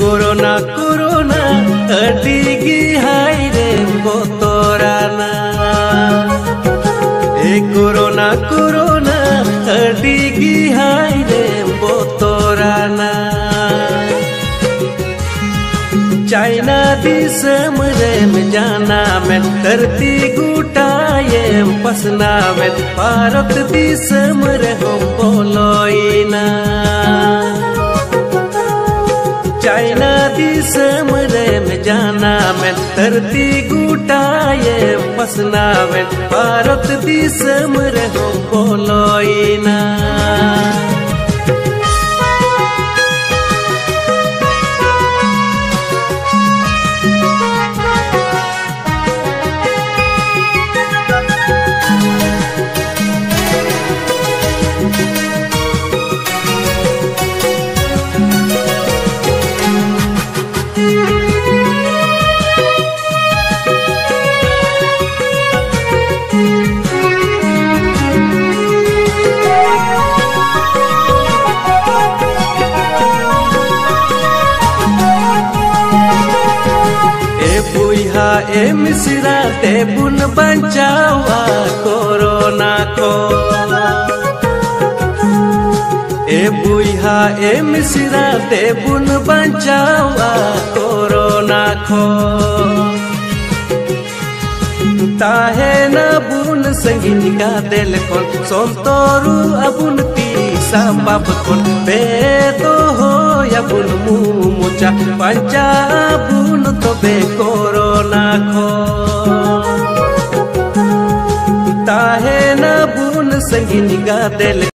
corona corona अडिगी हाय रे बोतोराना corona corona अडिगी हाय रे बोतोराना China दिसम रे में जाना में धरती गुटाए पसना में भारत दिसम रे हम बोलोइना चाइना दिसम रे में जाना में धरती गुटाए पसना में भारत दिसम रे हम बोलोइना ए मिश्रा ते बुन बचावा कोरोना को ए बुइहा ए मिश्रा ते बुन बचावा कोरोना को ताहे न बुन संगिन का दिल को सोमतोरु अबुन तीसा बाप को बेदो हो या बुन मुचा पंचा बुन तो बे कोरोना को ताहे न बुन संगिन का दिल